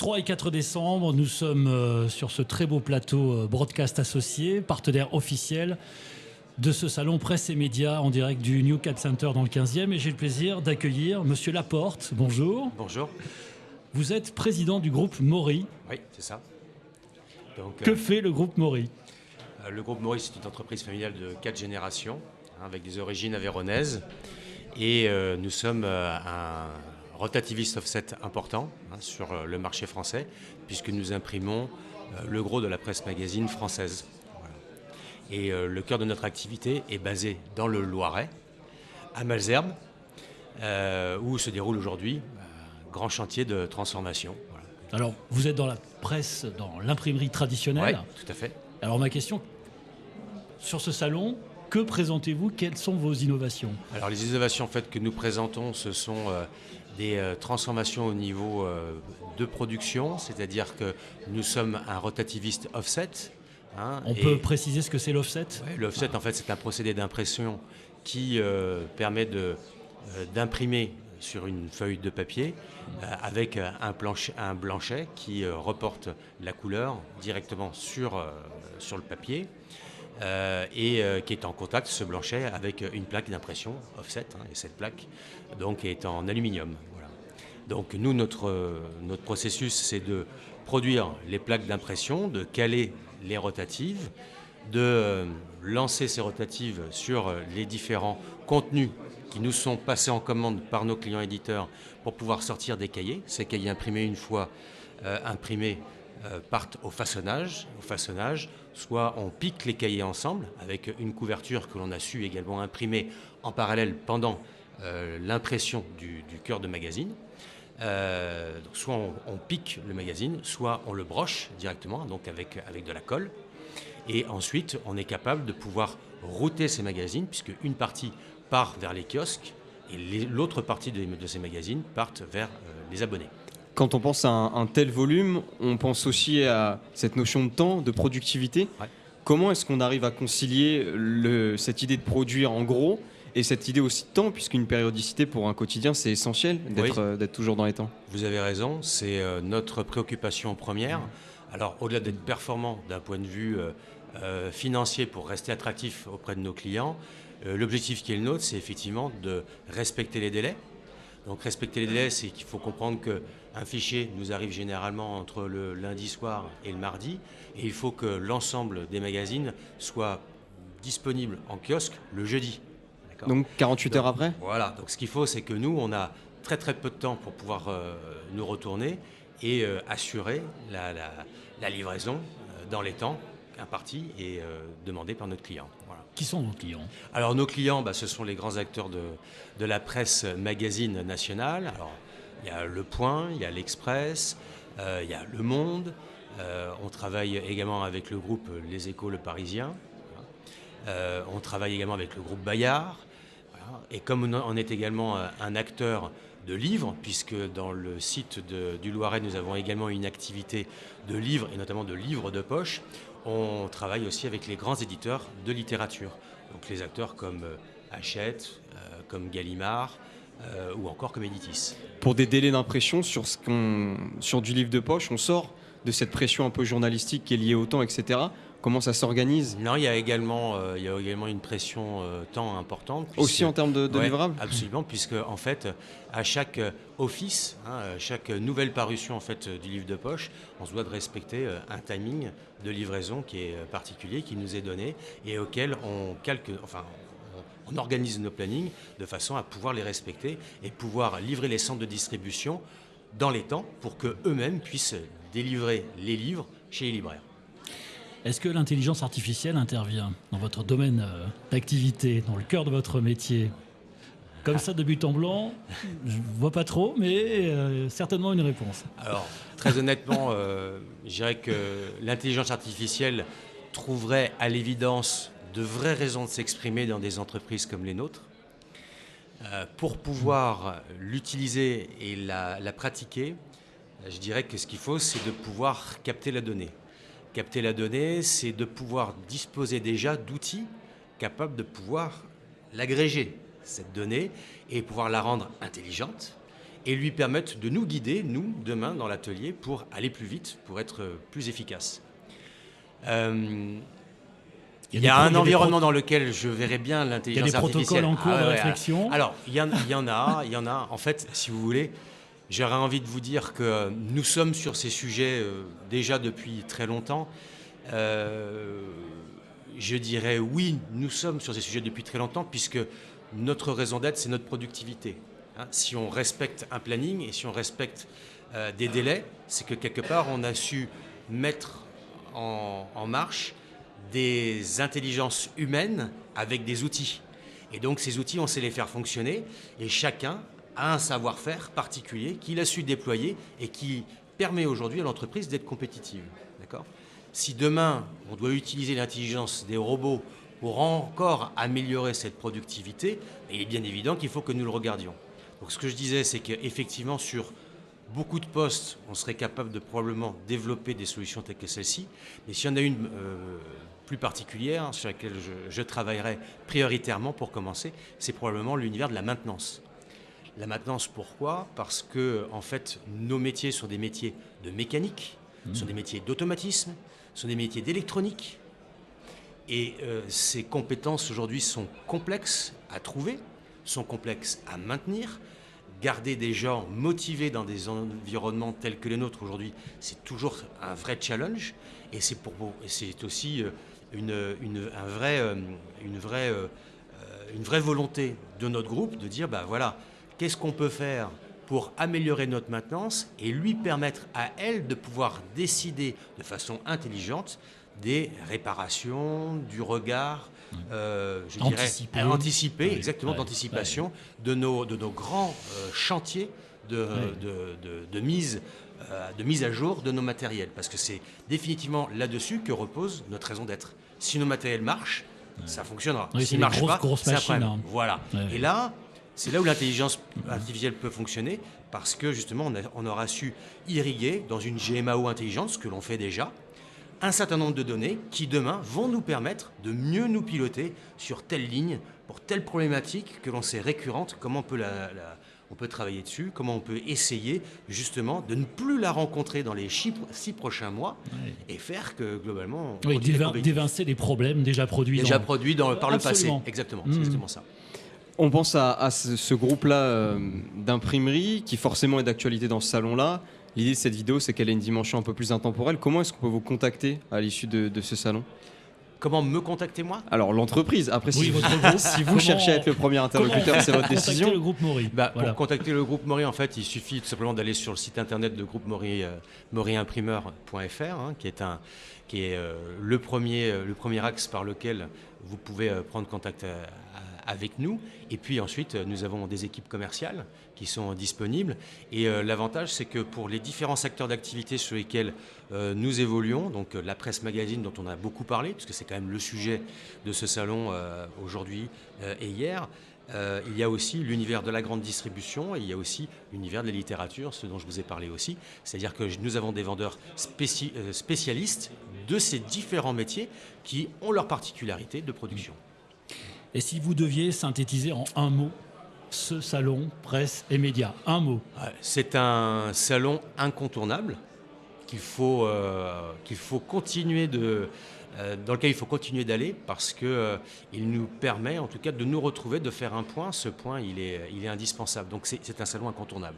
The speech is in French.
3 et 4 décembre, nous sommes sur ce très beau plateau Broadcast Associé, partenaire officiel de ce salon Presse et Médias en direct du New Cat Center dans le 15e. Et j'ai le plaisir d'accueillir Monsieur Laporte. Bonjour. Bonjour. Vous êtes président du groupe Maury. Oui, c'est ça. Donc, que fait le groupe Maury? Le groupe Maury, c'est une entreprise familiale de 4 générations, avec des origines aveyronaises. Et nous sommes un rotativiste offset important sur le marché français, puisque nous imprimons le gros de la presse magazine française. Voilà. Et le cœur de notre activité est basé dans le Loiret, à Malesherbes, où se déroule aujourd'hui un grand chantier de transformation. Voilà. Alors, vous êtes dans la presse, dans l'imprimerie traditionnelle. Oui, tout à fait. Alors, ma question, sur ce salon, que présentez-vous? Quelles sont vos innovations? Alors, les innovations en fait, que nous présentons, ce sont des transformations au niveau de production, c'est-à-dire que nous sommes un rotativiste offset. On peut préciser ce que c'est l'offset? L'offset, en fait, c'est un procédé d'impression qui permet d'imprimer sur une feuille de papier avec un blanchet qui reporte la couleur directement sur le papier et qui est en contact, ce blanchet, avec une plaque d'impression offset. Et cette plaque donc, est en aluminium. Voilà. Donc nous, notre processus, c'est de produire les plaques d'impression, de caler les rotatives, de lancer ces rotatives sur les différents contenus qui nous sont passés en commande par nos clients éditeurs pour pouvoir sortir des cahiers. Ces cahiers imprimés une fois imprimés partent au façonnage. Soit on pique les cahiers ensemble avec une couverture que l'on a su également imprimer en parallèle pendant l'impression du cœur de magazine. Donc soit on pique le magazine, soit on le broche directement, donc avec de la colle. Et ensuite, on est capable de pouvoir router ces magazines, puisque une partie part vers les kiosques et l'autre partie de ces magazines partent vers les abonnés. Quand on pense à un tel volume, on pense aussi à cette notion de temps, de productivité. Ouais. Comment est-ce qu'on arrive à concilier cette idée de produire en gros et cette idée aussi de temps, puisqu'une périodicité pour un quotidien, c'est essentiel d'être toujours dans les temps? Vous avez raison, c'est notre préoccupation première. Alors, au-delà d'être performant d'un point de vue financier pour rester attractif auprès de nos clients, l'objectif qui est le nôtre, c'est effectivement de respecter les délais. Donc respecter les délais, c'est qu'il faut comprendre qu'un fichier nous arrive généralement entre le lundi soir et le mardi, et il faut que l'ensemble des magazines soient disponibles en kiosque le jeudi. Donc 48 heures après? Voilà, donc ce qu'il faut, c'est que nous, on a très très peu de temps pour pouvoir nous retourner et assurer la livraison dans les temps impartis et demandés par notre client. Voilà. Qui sont nos clients? Alors nos clients, ce sont les grands acteurs de la presse magazine nationale. Alors, il y a Le Point, il y a l'Express, il y a Le Monde. On travaille également avec le groupe Les Échos, Le Parisien. On travaille également avec le groupe Bayard. Voilà. Et comme on est également un acteur de livres, puisque dans le site du Loiret, nous avons également une activité de livres, et notamment de livres de poche, on travaille aussi avec les grands éditeurs de littérature. Donc les acteurs comme Hachette, comme Gallimard, ou encore comme Editis. Pour des délais d'impression sur du livre de poche, on sort de cette pression un peu journalistique qui est liée au temps, etc. Comment ça s'organise? Non, il y a également une pression temps importante. Aussi en termes de livrables? Absolument, puisque en fait, à chaque office, à chaque nouvelle parution en fait, du livre de poche, on se doit de respecter un timing de livraison qui est particulier, qui nous est donné et auquel on organise nos plannings de façon à pouvoir les respecter et pouvoir livrer les centres de distribution dans les temps pour qu'eux-mêmes puissent délivrer les livres chez les libraires. Est-ce que l'intelligence artificielle intervient dans votre domaine d'activité, dans le cœur de votre métier? Comme ça, de but en blanc, je ne vois pas trop, mais certainement une réponse. Alors, très honnêtement, je dirais que l'intelligence artificielle trouverait à l'évidence de vraies raisons de s'exprimer dans des entreprises comme les nôtres. Pour pouvoir l'utiliser et la pratiquer, je dirais que ce qu'il faut, c'est de pouvoir capter la donnée. Capter la donnée, c'est de pouvoir disposer déjà d'outils capables de pouvoir l'agréger, cette donnée, et pouvoir la rendre intelligente et lui permettent de nous guider, nous, demain, dans l'atelier, pour aller plus vite, pour être plus efficace. Il y a un environnement dans lequel je verrais bien l'intelligence artificielle. Il y a des protocoles en cours de réflexion. Alors, il y en a. En fait, si vous voulez, j'aurais envie de vous dire que nous sommes sur ces sujets déjà depuis très longtemps. Je dirais oui, nous sommes sur ces sujets depuis très longtemps, puisque notre raison d'être, c'est notre productivité. Si on respecte un planning et si on respecte des délais, c'est que quelque part, on a su mettre en marche des intelligences humaines avec des outils. Et donc ces outils, on sait les faire fonctionner et chacun a un savoir-faire particulier qu'il a su déployer et qui permet aujourd'hui à l'entreprise d'être compétitive. D'accord ? Si demain, on doit utiliser l'intelligence des robots pour encore améliorer cette productivité, il est bien évident qu'il faut que nous le regardions. Donc ce que je disais, c'est qu'effectivement, sur beaucoup de postes, on serait capable de probablement développer des solutions telles que celle-ci. Mais s'il y en a une plus particulière, sur laquelle je travaillerai prioritairement pour commencer, c'est probablement l'univers de la maintenance. La maintenance, pourquoi ? Parce que, en fait, nos métiers sont des métiers de mécanique, sont des métiers d'automatisme, sont des métiers d'électronique. Et ces compétences aujourd'hui sont complexes à trouver, sont complexes à maintenir. Garder des gens motivés dans des environnements tels que les nôtres aujourd'hui, c'est toujours un vrai challenge. Et c'est aussi une vraie volonté de notre groupe de dire, voilà, qu'est-ce qu'on peut faire pour améliorer notre maintenance et lui permettre à elle de pouvoir décider de façon intelligente des réparations, du regard, anticiper, exactement, d'anticipation de nos grands chantiers de mise à jour de nos matériels. Parce que c'est définitivement là-dessus que repose notre raison d'être. Si nos matériels marchent, ça fonctionnera. S'ils ne marchent pas, c'est un problème. Voilà. Et là, c'est là où l'intelligence artificielle peut fonctionner, parce que justement, on aura su irriguer dans une GMAO intelligente, ce que l'on fait déjà, un certain nombre de données qui, demain, vont nous permettre de mieux nous piloter sur telle ligne, pour telle problématique que l'on sait récurrente, comment on peut travailler dessus, comment on peut essayer, justement, de ne plus la rencontrer dans les 6 prochains mois et faire que, globalement... Oui, d'évincer les problèmes déjà produits. Par le passé. Exactement, c'est exactement ça. On pense à ce groupe-là d'imprimerie qui forcément est d'actualité dans ce salon-là. L'idée de cette vidéo, c'est qu'elle ait une dimension un peu plus intemporelle. Comment est-ce qu'on peut vous contacter à l'issue de ce salon ? Comment me contacter, moi ? Alors, l'entreprise. Après, si vous cherchez à être le premier interlocuteur, c'est votre décision. Le groupe Maury. Pour contacter le groupe Maury, en fait, il suffit tout simplement d'aller sur le site internet de groupe Maury, maury-imprimeur.fr, qui est le premier axe par lequel vous pouvez prendre contact avec nous. Et puis ensuite, nous avons des équipes commerciales qui sont disponibles. Et l'avantage, c'est que pour les différents secteurs d'activité sur lesquels nous évoluons, donc la presse magazine dont on a beaucoup parlé, puisque c'est quand même le sujet de ce salon aujourd'hui et hier, il y a aussi l'univers de la grande distribution et il y a aussi l'univers de la littérature, ce dont je vous ai parlé aussi. C'est-à-dire que nous avons des vendeurs spécialistes de ces différents métiers qui ont leur particularité de production. Et si vous deviez synthétiser en un mot ce salon presse et médias, un mot. C'est un salon incontournable qu'il faut continuer dans lequel il faut continuer d'aller parce que il nous permet en tout cas de nous retrouver, de faire un point. Ce point, il est indispensable. Donc c'est un salon incontournable.